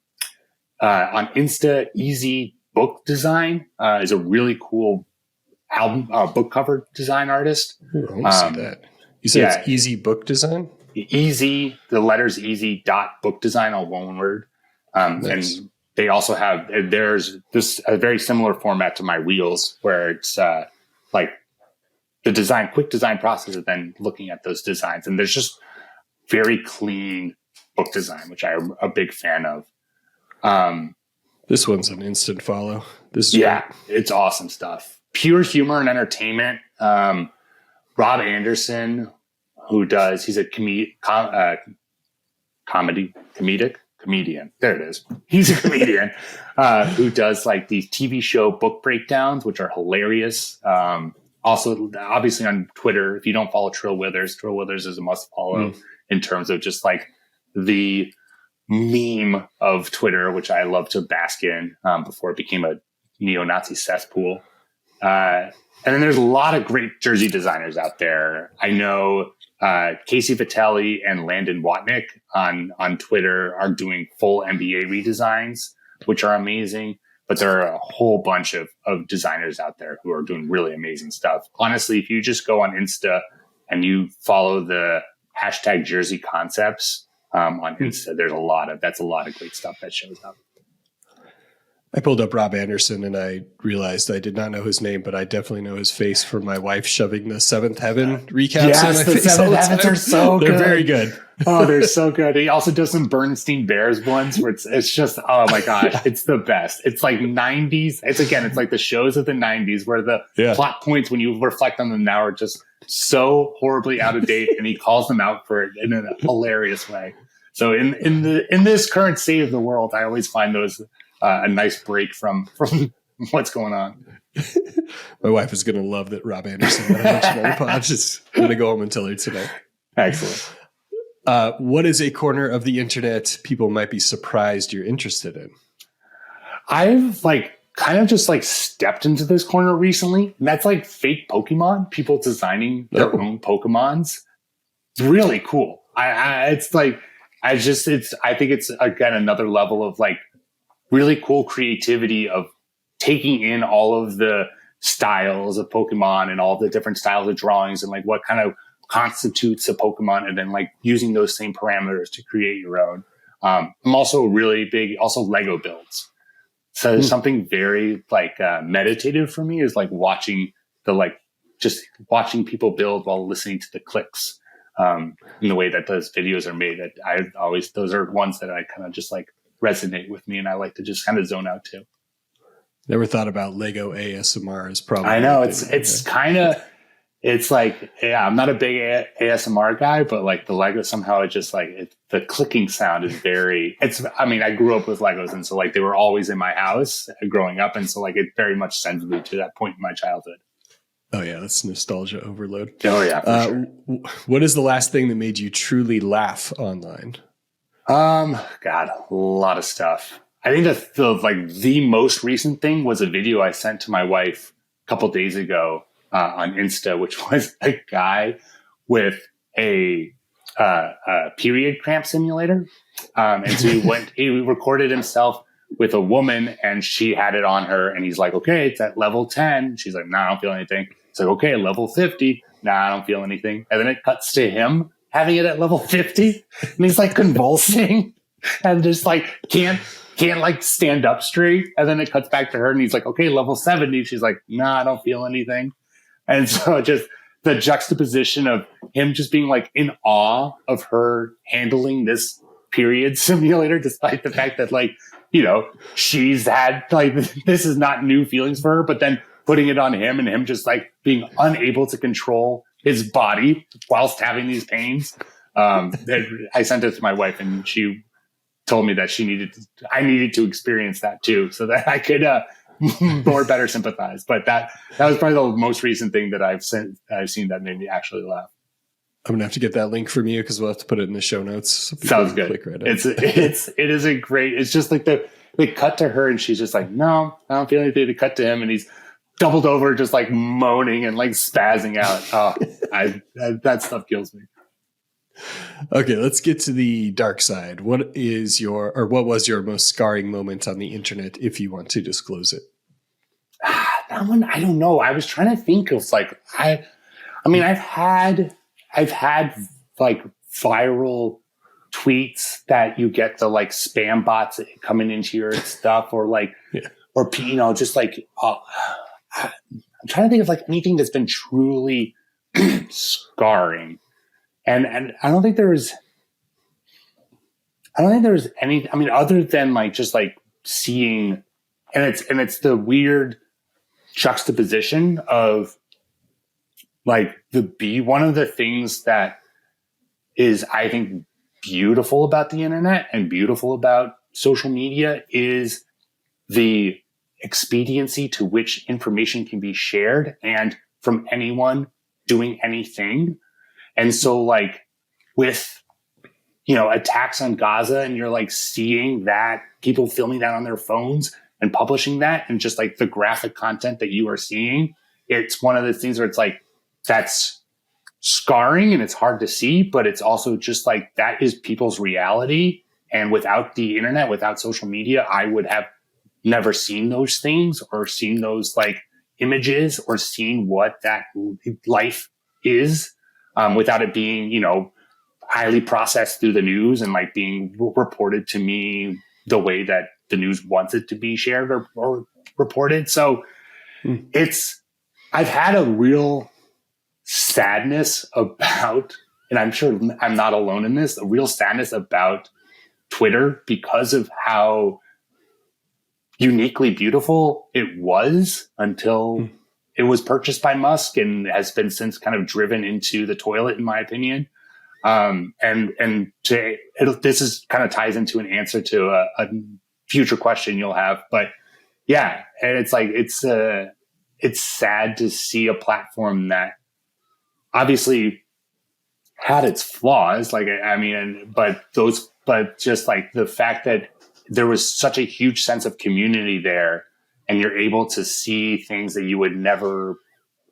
Insta, Easy Book Design is a really cool book cover design artist. I don't see that. You said it's Easy Book Design? Easy, the letters easy book design, all one word. Nice. And they also have, there's a very similar format to my reels where it's like the quick design process of then looking at those designs. And there's just very clean book design, which I'm a big fan of. This one's an instant follow. This is great. It's awesome stuff. Pure humor and entertainment. Rob Anderson, he's a comedian. There it is. He's a comedian who does like these TV show book breakdowns, which are hilarious. Also, obviously on Twitter, if you don't follow Trill Withers is a must follow in terms of just like the meme of Twitter, which I love to bask in before it became a neo-Nazi cesspool. And then there's a lot of great jersey designers out there. I know Casey Vitelli and Landon Watnick on Twitter are doing full NBA redesigns, which are amazing. But there are a whole bunch of designers out there who are doing really amazing stuff. Honestly, if you just go on Insta and you follow the hashtag jersey concepts on Insta, that's a lot of great stuff that shows up. I pulled up Rob Anderson and I realized I did not know his name, but I definitely know his face from my wife shoving the Seventh Heaven recaps in my face. The Seventh Heavens are so good. They're very good. Oh, they're so good. He also does some Bernstein Bears ones where it's just, oh my gosh, it's the best. It's like 90s. It's like the shows of the 90s where the plot points, when you reflect on them now, are just so horribly out of date, and he calls them out for it in a hilarious way. So in this current state of the world, I always find those a nice break from what's going on. My wife is going to love that Rob Anderson that I mentioned on the pod. I'm going to go home and tell her tonight. Excellent. What is a corner of the internet people might be surprised you're interested in? I've kind of just stepped into this corner recently, and that's fake Pokemon, people designing their own Pokemons. It's really cool. I think it's again another level of really cool creativity of taking in all of the styles of Pokemon and all the different styles of drawings and what kind of constitutes a Pokemon, and then like using those same parameters to create your own. I'm also really big, also Lego builds. So there's something very like meditative for me is like watching just watching people build while listening to the clicks in the way that those videos are made. Those are ones that I kind of just like resonate with me, and I like to just kind of zone out to. Never thought about Lego ASMR as probably. I know it's kind of, it's like, yeah, I'm not a big ASMR guy, but like the Lego somehow it just like the clicking sound is I mean, I grew up with Legos, and so like they were always in my house growing up. And so like it very much sends me to that point in my childhood. Oh yeah. That's nostalgia overload. Oh yeah. For sure. What is the last thing that made you truly laugh online? God, a lot of stuff. I think that the most recent thing was a video I sent to my wife a couple days ago on Insta, which was a guy with a period cramp simulator. And so he recorded himself with a woman, and she had it on her, and he's like, okay, it's at level 10. She's like, nah, I don't feel anything. It's like, okay, level 50. Nah, I don't feel anything. And then it cuts to him having it at level 50, and he's like convulsing and just like can't like stand up straight. And then it cuts back to her, and he's like, okay, level 70. She's like, nah, I don't feel anything. And so just the juxtaposition of him just being like in awe of her handling this period simulator, despite the fact that like, you know, she's had like, this is not new feelings for her, but then putting it on him and him just like being unable to control his body whilst having these pains. I sent it to my wife, and she told me that I needed to experience that too, so that I could better sympathize. But that was probably the most recent thing that I've seen that made me actually laugh. I'm gonna have to get that link from you because we'll have to put it in the show notes. So sounds good. Right, it's just like they cut to her, and she's just like, no, I don't feel anything. To cut to him, and he's doubled over, just like moaning and like spazzing out. Oh, that stuff kills me. Okay, let's get to the dark side. What was your most scarring moment on the internet, if you want to disclose it? That one, I don't know. I was trying to think of like, I mean, I've had like viral tweets that you get the like spam bots coming into your stuff, or like, or, you know, just like, I'm trying to think of like anything that's been truly scarring. And I don't think there was any, I mean, other than like, just like seeing, and it's the weird juxtaposition of like one of the things that is, I think, beautiful about the internet and beautiful about social media is the expediency to which information can be shared and from anyone doing anything. And so like with, you know, attacks on Gaza, and you're like seeing that people filming that on their phones and publishing that, and just like the graphic content that you are seeing, it's one of the things where it's like, that's scarring and it's hard to see, but it's also just like, that is people's reality. And without the internet, without social media, I would have never seen those things, or seen those like images, or seen what that life is. Without it being, you know, highly processed through the news and like being reported to me the way that the news wants it to be shared or reported. So I've had a real sadness about, and I'm sure I'm not alone in this, a real sadness about Twitter because of how uniquely beautiful it was until it was purchased by Musk, and has been since kind of driven into the toilet, in my opinion. This is kind of ties into an answer to a future question you'll have, but yeah, and it's like, it's sad to see a platform that obviously had its flaws. Like, I mean, but just like the fact that there was such a huge sense of community there, and you're able to see things that you would never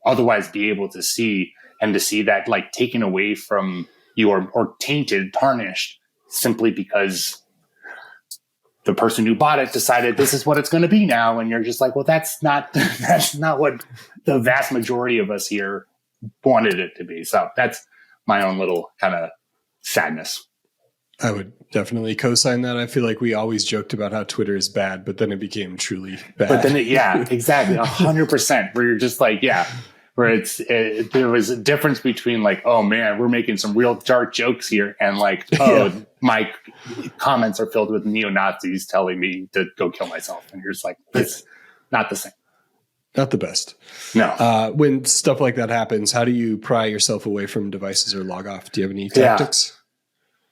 otherwise be able to see, and to see that like taken away from you, or tainted, tarnished, simply because the person who bought it decided this is what it's going to be now. And you're just like, well, that's not what the vast majority of us here wanted it to be. So my own little kind of sadness. I would definitely co-sign that. I feel like we always joked about how Twitter is bad, but then it became truly bad. But then, exactly, 100%. Where you're just like, where there was a difference between like, oh man, we're making some real dark jokes here, and like, my comments are filled with neo-Nazis telling me to go kill myself, and you're just like, it's not the same. Not the best. No. When stuff like that happens, how do you pry yourself away from devices or log off? Do you have any tactics?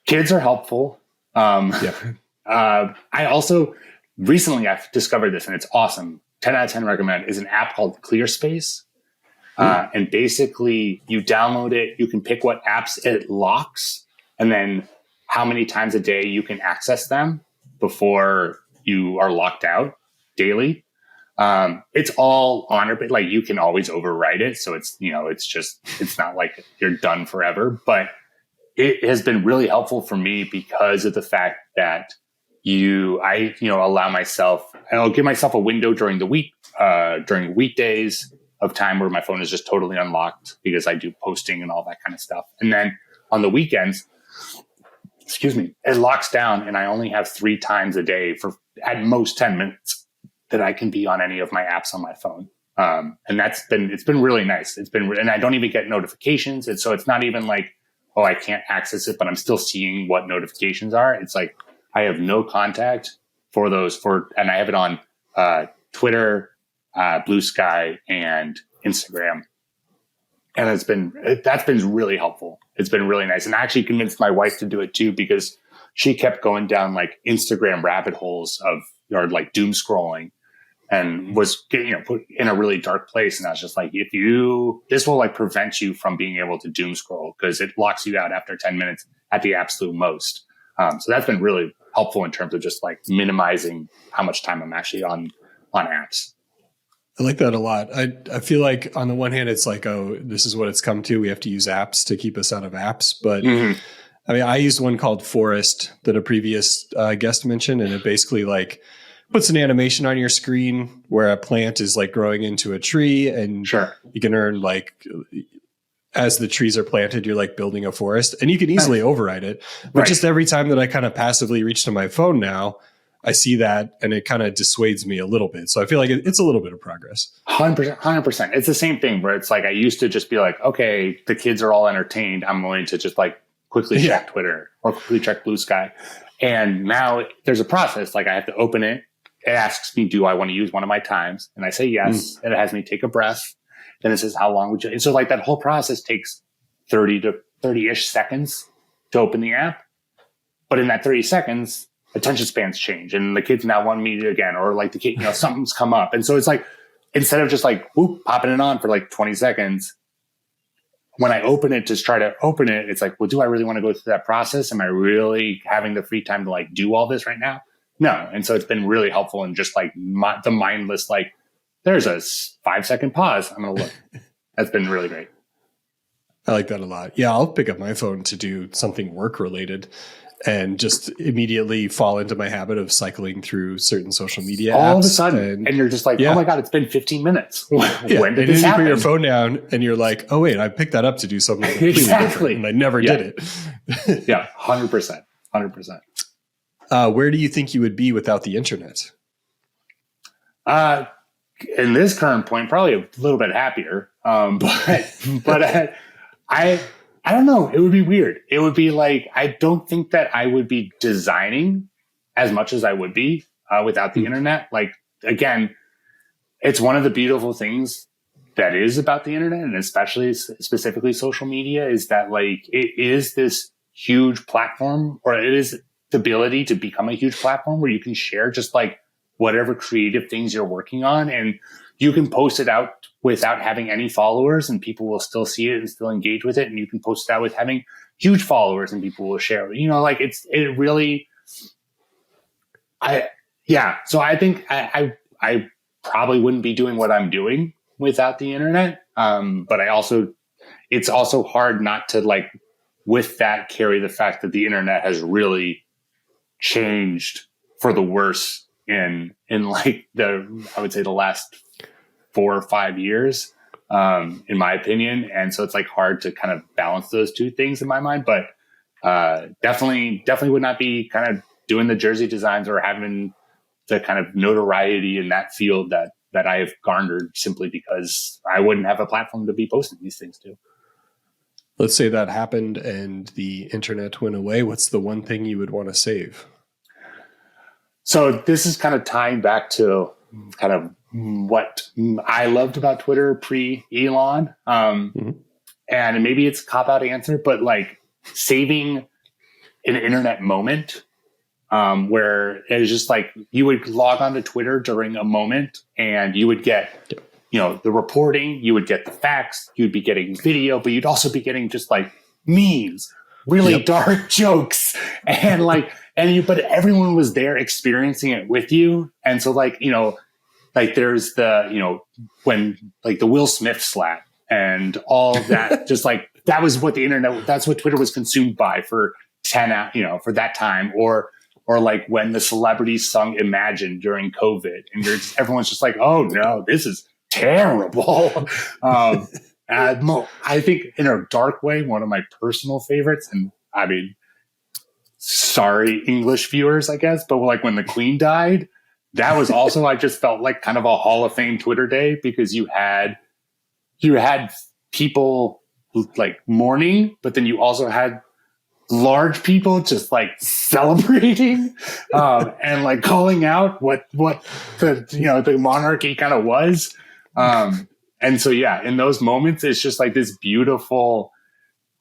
Kids are helpful. I also recently I've discovered this, and it's awesome. 10 out of 10 recommend, is an app called ClearSpace. And basically you download it, you can pick what apps it locks, and then how many times a day you can access them before you are locked out daily. It's all on it, but like you can always overwrite it. So it's, it's not like you're done forever, but it has been really helpful for me because of the fact that I allow myself, and I'll give myself a window during the week, during weekdays of time where my phone is just totally unlocked because I do posting and all that kind of stuff. And then on the weekends, it locks down, and I only have 3 times a day for at most 10 minutes that I can be on any of my apps on my phone. And it's been really nice. And I don't even get notifications. And so it's not even like, oh, I can't access it, but I'm still seeing what notifications are. It's like, I have no contact for those and I have it on, Twitter, Blue Sky, and Instagram. And that's been really helpful. It's been really nice. And I actually convinced my wife to do it too, because she kept going down like Instagram rabbit holes or like doom scrolling, and was getting, put in a really dark place. And I was just like, this will like prevent you from being able to doom scroll, because it locks you out after 10 minutes at the absolute most. So that's been really helpful in terms of just like minimizing how much time I'm actually on apps. I like that a lot. I feel like on the one hand, it's like, oh, this is what it's come to. We have to use apps to keep us out of apps. But I mean, I used one called Forest that a previous guest mentioned, and it basically like puts an animation on your screen where a plant is like growing into a tree, and you can earn like, as the trees are planted, you're like building a forest, and you can easily override it. But just every time that I kind of passively reach to my phone now, I see that, and it kind of dissuades me a little bit. So I feel like it's a little bit of progress. 100%. It's the same thing where it's like, I used to just be like, okay, the kids are all entertained, I'm going to just like quickly check Twitter or quickly check Blue Sky. And now there's a process. Like I have to open it. It asks me, do I want to use one of my times? And I say yes. And it has me take a breath. Then it says, how long would you? And so like that whole process takes 30-ish seconds to open the app. But in that 30 seconds, attention spans change, and the kids now want me to again, or like the kid, something's come up. And so it's like, instead of just like popping it on for like 20 seconds, when I open it to try to open it, it's like, well, do I really want to go through that process? Am I really having the free time to like do all this right now? No. And so it's been really helpful in just like the mindless, like there's a 5-second pause, I'm going to look. That's been really great. I like that a lot. Yeah, I'll pick up my phone to do something work related and just immediately fall into my habit of cycling through certain social media apps. All of a sudden, and you're just like, oh my God, it's been 15 minutes. When did this happen? You put your phone down and you're like, oh wait, I picked that up to do something completely different, and I never did it. Yeah, 100%. 100%. Where do you think you would be without the internet? In this current point, probably a little bit happier. But I don't know. It would be weird. It would be like, I don't think that I would be designing as much as I would be without the internet. Like, again, it's one of the beautiful things that is about the internet, and especially specifically social media, is that like it is this huge platform, or it is the ability to become a huge platform where you can share just like whatever creative things you're working on, and you can post it out without having any followers, and people will still see it and still engage with it. And you can post it out with having huge followers, and people will share it. Like it really, so I think I probably wouldn't be doing what I'm doing without the internet. But it's also hard not to like, with that, carry the fact that the internet has really changed for the worse in like I would say the last 4 or 5 years. in my opinion. And so it's like hard to kind of balance those two things in my mind, but definitely would not be kind of doing the jersey designs or having the kind of notoriety in that field that I have garnered simply because I wouldn't have a platform to be posting these things to. Let's say that happened and the internet went away. What's the one thing you would want to save? So this is kind of tying back to kind of what I loved about Twitter pre-Elon. And maybe it's a cop-out answer, but like saving an internet moment where it was just like you would log onto Twitter during a moment and you would get, the reporting, you would get the facts, you'd be getting video, but you'd also be getting just like memes, really dark jokes, and but everyone was there experiencing it with you. And so like there's the, when like the Will Smith slap and all of that, just like that was what the internet, that's what Twitter was consumed by for 10 hours, for that time, or like when the celebrities sung Imagine during COVID and everyone's just like, oh no, this is terrible. I think in a dark way, one of my personal favorites, and I mean, sorry, English viewers, I guess, but like when the Queen died, that was also, I just felt like kind of a Hall of Fame Twitter day because you had people like mourning, but then you also had large people just like celebrating and like calling out what the monarchy kind of was. And so, in those moments, it's just like this beautiful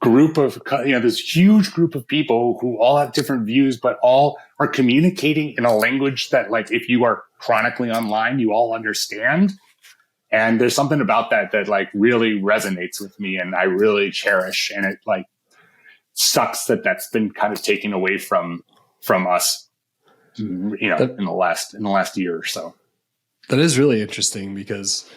group of, this huge group of people who all have different views, but all are communicating in a language that like, if you are chronically online, you all understand. And there's something about that like really resonates with me and I really cherish. And it like sucks that that's been kind of taken away from us, in the last year or so. That is really interesting because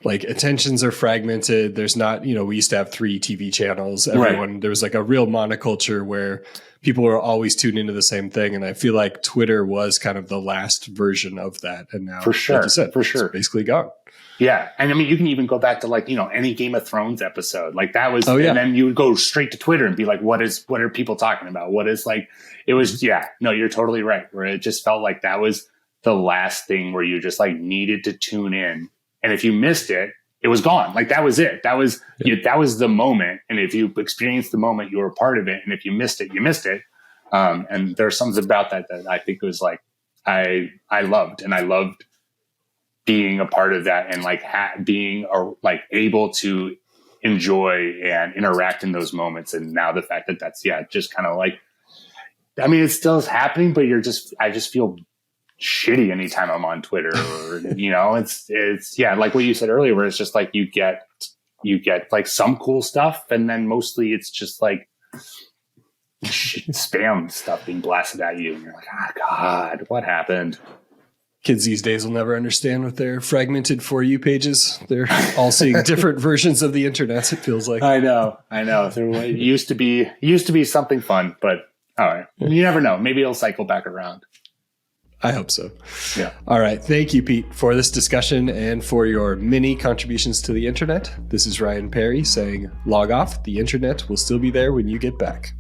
like attentions are fragmented. There's not, we used to have 3 TV channels. There was like a real monoculture where people were always tuned into the same thing. And I feel like Twitter was kind of the last version of that. And now, for sure, like you said, for sure, it's basically gone. Yeah. And I mean, you can even go back to like, any Game of Thrones episode like that was, and then you would go straight to Twitter and be like, what are people talking about? What is like, it was, no, you're totally right. Where it just felt like that was the last thing where you just like needed to tune in. And if you missed it, it was gone. Like that was it. That was, that was the moment. And if you experienced the moment, you were a part of it. And if you missed it, you missed it. And there's something about that I think was like, I loved being a part of that and like being like able to enjoy and interact in those moments. And now the fact that that's just kind of like, I mean, it still is happening, but I just feel shitty anytime I'm on Twitter or, it's like what you said earlier, where it's just like, you get like some cool stuff. And then mostly it's just like spam stuff being blasted at you. And you're like, oh God, what happened? Kids these days will never understand with their fragmented For You pages. They're all seeing different versions of the internet, it feels like. I know. It used to be something fun, but all right. You never know. Maybe it'll cycle back around. I hope so. Yeah. All right. Thank you, Pete, for this discussion and for your many contributions to the internet. This is Ryan Perry saying, log off. The internet will still be there when you get back.